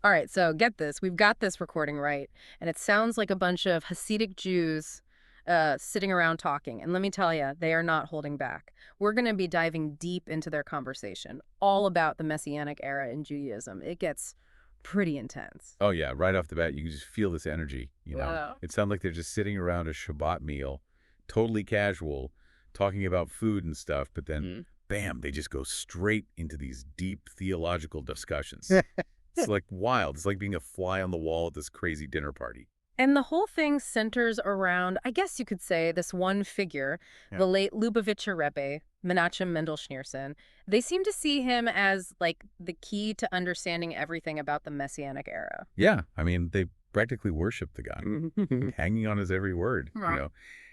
All right, so get this. We've got this recording right, and it sounds like a bunch of Hasidic Jews sitting around talking. And let me tell you, they are not holding back. We're going to be diving deep into their conversation, all about the Messianic era in Judaism. It gets pretty intense. Oh, yeah. Right off the bat, you can just feel this energy, Wow. It sounds like they're just sitting around a Shabbat meal, totally casual, talking about food and stuff, but then, bam, they just go straight into these deep theological discussions. It's like wild. It's like being a fly on the wall at this crazy dinner party. And the whole thing centers around, I guess you could say, this one figure, the late Lubavitcher Rebbe, Menachem Mendel Schneerson. They seem to see him as, like, the key to understanding everything about the Messianic era. Yeah. I mean, they practically worship the guy, hanging on his every word, Right.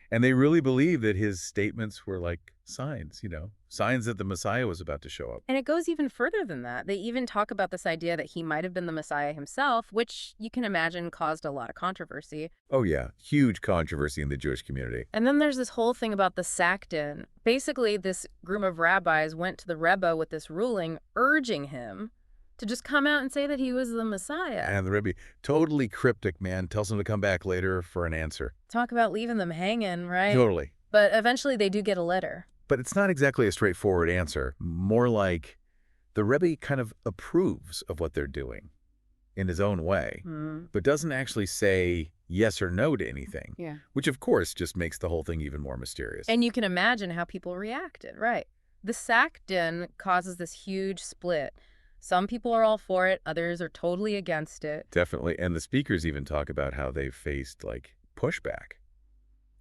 And they really believe that his statements were like signs, signs that the Messiah was about to show up. And it goes even further than that. They even talk about this idea that he might have been the Messiah himself, which you can imagine caused a lot of controversy. Oh, yeah. Huge controversy in the Jewish community. And then there's this whole thing about the Psak Din. Basically, this group of rabbis went to the Rebbe with this ruling urging him to just come out and say that he was the Messiah. And the Rebbe, totally cryptic, man, tells him to come back later for an answer. Talk about leaving them hanging, right? Totally. But eventually they do get a letter. But it's not exactly a straightforward answer. More like the Rebbe kind of approves of what they're doing in his own way, but doesn't actually say yes or no to anything, which of course just makes the whole thing even more mysterious. And you can imagine how people reacted, right? The Psak Din causes this huge split. Some people are all for it, others are totally against it. Definitely. And the speakers even talk about how they faced, like, pushback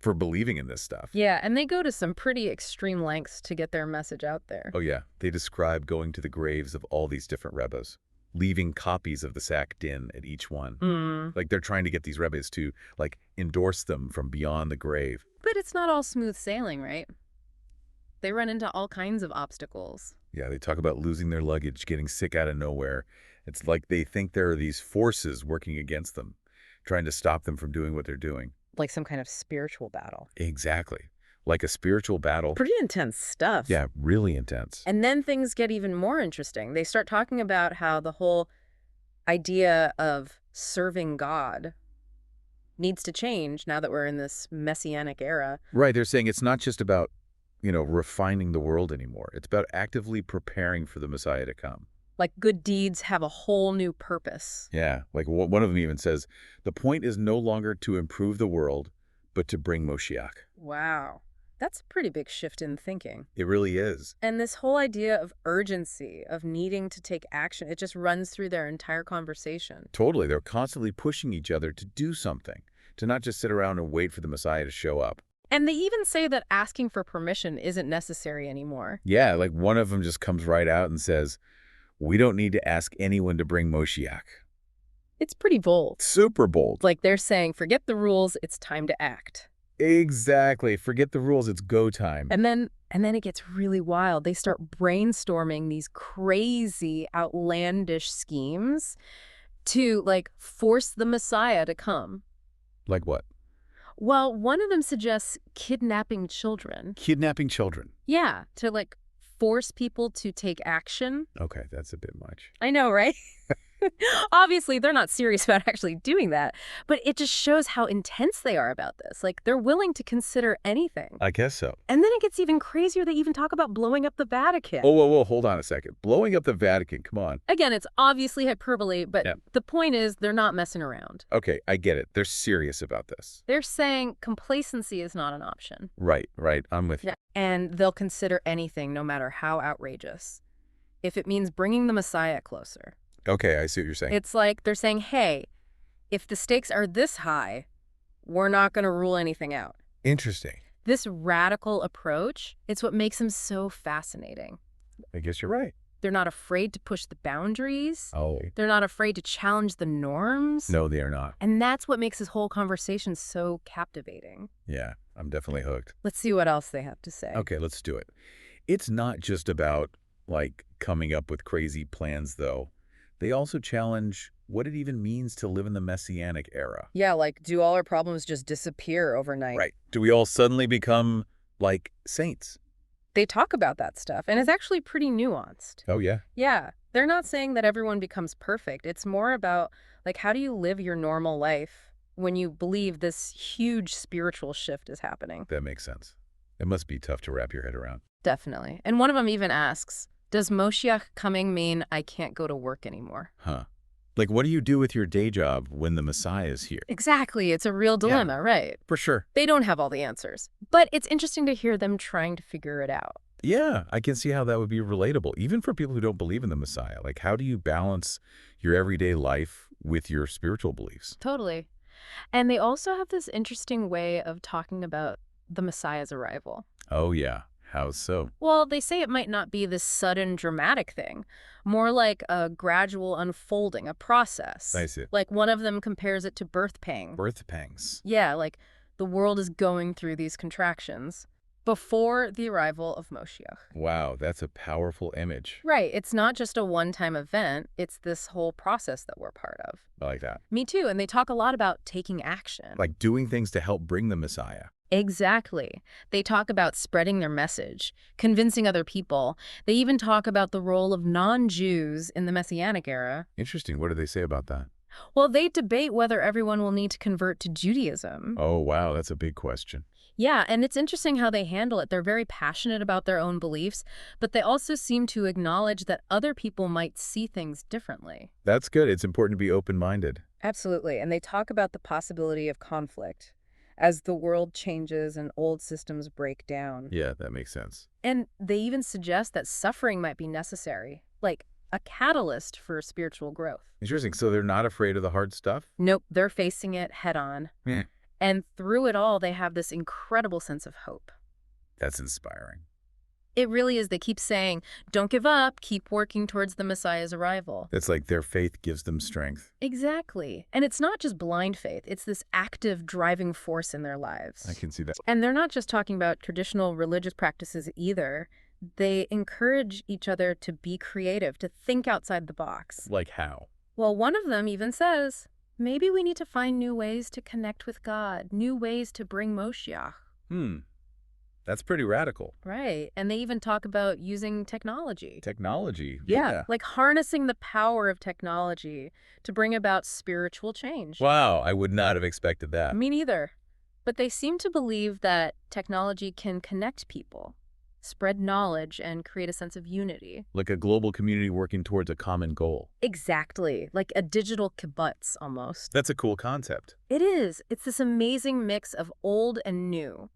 for believing in this stuff. Yeah, and they go to some pretty extreme lengths to get their message out there. Oh, yeah. They describe going to the graves of all these different Rebbes, leaving copies of the Psak Din at each one. Like, they're trying to get these Rebbes to, like, endorse them from beyond the grave. But it's not all smooth sailing, right? They run into all kinds of obstacles. Yeah, they talk about losing their luggage, getting sick out of nowhere. It's like they think there are these forces working against them, trying to stop them from doing what they're doing. Like some kind of spiritual battle. Exactly. Like a spiritual battle. Pretty intense stuff. Yeah, really intense. And then things get even more interesting. They start talking about how the whole idea of serving God needs to change now that we're in this messianic era. Right, they're saying it's not just about, refining the world anymore. It's about actively preparing for the Messiah to come. Like good deeds have a whole new purpose. Yeah, like one of them even says, the point is no longer to improve the world, but to bring Mashiach. Wow. That's a pretty big shift in thinking. It really is. And this whole idea of urgency, of needing to take action, it just runs through their entire conversation. Totally. They're constantly pushing each other to do something, to not just sit around and wait for the Messiah to show up. And they even say that asking for permission isn't necessary anymore. Yeah, like one of them just comes right out and says, we don't need to ask anyone to bring Mashiach. It's pretty bold. Super bold. Like they're saying, forget the rules, it's time to act. Exactly. Forget the rules, it's go time. And then it gets really wild. They start brainstorming these crazy, outlandish schemes to, like, force the Messiah to come. Like what? Well, one of them suggests kidnapping children. Kidnapping children. Yeah, to, like, force people to take action. Okay, that's a bit much. I know, right? Obviously, they're not serious about actually doing that, but it just shows how intense they are about this. Like, they're willing to consider anything. I guess so. And then it gets even crazier. They even talk about blowing up the Vatican. Oh, whoa, hold on a second. Blowing up the Vatican, come on. Again, it's obviously hyperbole, but the point is they're not messing around. Okay, I get it. They're serious about this. They're saying complacency is not an option. Right. I'm with you. And they'll consider anything, no matter how outrageous, if it means bringing the Messiah closer. Okay, I see what you're saying. It's like they're saying, hey, if the stakes are this high, we're not going to rule anything out. Interesting. This radical approach, it's what makes them so fascinating. I guess you're right. They're not afraid to push the boundaries. Oh. They're not afraid to challenge the norms. No, they are not. And that's what makes this whole conversation so captivating. Yeah, I'm definitely hooked. Let's see what else they have to say. Okay, let's do it. It's not just about, like, coming up with crazy plans, though. They also challenge what it even means to live in the Messianic era. Yeah, like, do all our problems just disappear overnight? Right. Do we all suddenly become, like, saints? They talk about that stuff, and it's actually pretty nuanced. Oh, yeah? Yeah, they're not saying that everyone becomes perfect. It's more about, like, how do you live your normal life when you believe this huge spiritual shift is happening? That makes sense. It must be tough to wrap your head around. Definitely. And one of them even asks, does Moshiach coming mean I can't go to work anymore? Huh. Like, what do you do with your day job when the Messiah is here? Exactly. It's a real dilemma, right? For sure. They don't have all the answers. But it's interesting to hear them trying to figure it out. Yeah, I can see how that would be relatable, even for people who don't believe in the Messiah. Like, how do you balance your everyday life with your spiritual beliefs? Totally. And they also have this interesting way of talking about the Messiah's arrival. Oh, yeah. How so? Well, they say it might not be this sudden, dramatic thing, more like a gradual unfolding, a process. I see. Like one of them compares it to birth pangs. Birth pangs. Yeah, like the world is going through these contractions before the arrival of Moshiach. Wow, that's a powerful image. Right. It's not just a one-time event. It's this whole process that we're part of. I like that. Me too. And they talk a lot about taking action. Like doing things to help bring the Messiah. Exactly. They talk about spreading their message, convincing other people. They even talk about the role of non-Jews in the Messianic era. Interesting. What do they say about that? Well, they debate whether everyone will need to convert to Judaism. Oh, wow, that's a big question. Yeah, and it's interesting how they handle it. They're very passionate about their own beliefs, but they also seem to acknowledge that other people might see things differently. That's good. It's important to be open-minded. Absolutely. And they talk about the possibility of conflict as the world changes and old systems break down. Yeah, that makes sense. And they even suggest that suffering might be necessary, like a catalyst for spiritual growth. Interesting. So they're not afraid of the hard stuff? Nope, they're facing it head on. Yeah. And through it all, they have this incredible sense of hope. That's inspiring. It really is. They keep saying, don't give up, keep working towards the Messiah's arrival. That's like their faith gives them strength. Exactly. And it's not just blind faith. It's this active driving force in their lives. I can see that. And they're not just talking about traditional religious practices either. They encourage each other to be creative, to think outside the box. Like how? Well, one of them even says, maybe we need to find new ways to connect with God, new ways to bring Moshiach. That's pretty radical. Right. And they even talk about using technology. Technology. Yeah. Like harnessing the power of technology to bring about spiritual change. Wow, I would not have expected that. Me neither. But they seem to believe that technology can connect people, spread knowledge, and create a sense of unity. Like a global community working towards a common goal. Exactly. Like a digital kibbutz, almost. That's a cool concept. It is. It's this amazing mix of old and new,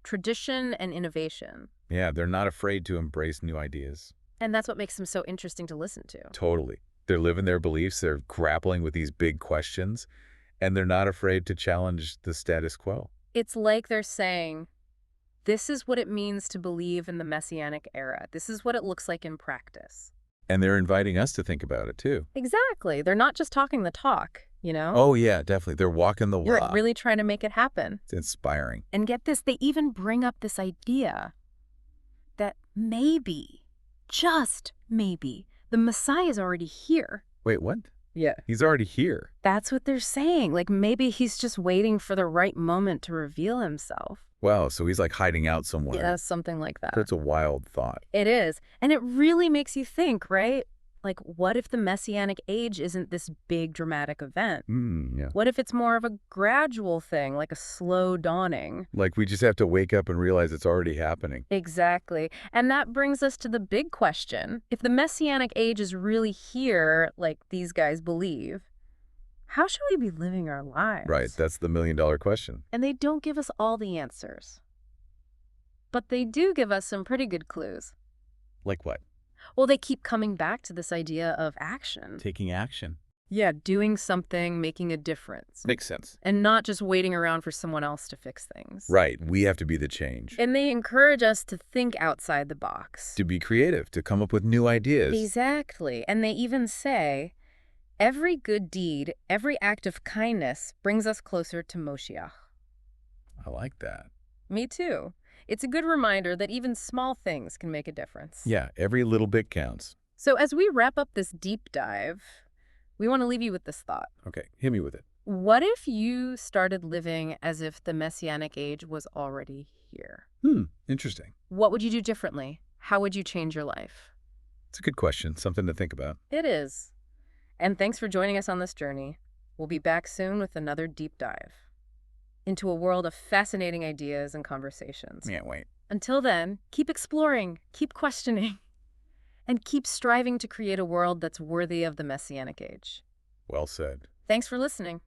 tradition and innovation. Yeah, they're not afraid to embrace new ideas. And that's what makes them so interesting to listen to. Totally. They're living their beliefs, they're grappling with these big questions, and they're not afraid to challenge the status quo. It's like they're saying, this is what it means to believe in the Messianic era. This is what it looks like in practice. And they're inviting us to think about it, too. Exactly. They're not just talking the talk, you know? Oh, yeah, definitely. They're walking the You're walk. really trying to make it happen. It's inspiring. And get this, they even bring up this idea that maybe, just maybe, the Messiah is already here. Wait, what? Yeah. He's already here. That's what they're saying. Like maybe he's just waiting for the right moment to reveal himself. Wow, so he's like hiding out somewhere. Yeah, something like that. That's a wild thought. It is. And it really makes you think, right? Like, what if the Messianic age isn't this big dramatic event? Yeah. What if it's more of a gradual thing, like a slow dawning? Like we just have to wake up and realize it's already happening. Exactly. And that brings us to the big question. If the Messianic age is really here, like these guys believe, how should we be living our lives? Right, that's the million-dollar question. And they don't give us all the answers. But they do give us some pretty good clues. Like what? Well, they keep coming back to this idea of action. Taking action. Yeah, doing something, making a difference. Makes sense. And not just waiting around for someone else to fix things. Right, we have to be the change. And they encourage us to think outside the box. To be creative, to come up with new ideas. Exactly. And they even say, every good deed, every act of kindness brings us closer to Moshiach. I like that. Me too. It's a good reminder that even small things can make a difference. Yeah, every little bit counts. So as we wrap up this deep dive, we want to leave you with this thought. Okay, hit me with it. What if you started living as if the Messianic age was already year? Interesting. What would you do differently? How would you change your life? It's a good question, something to think about. It is. And thanks for joining us on this journey. We'll be back soon with another deep dive into a world of fascinating ideas and conversations. Can't wait. Until then, keep exploring, keep questioning, and keep striving to create a world that's worthy of the Messianic age. Well said. Thanks for listening.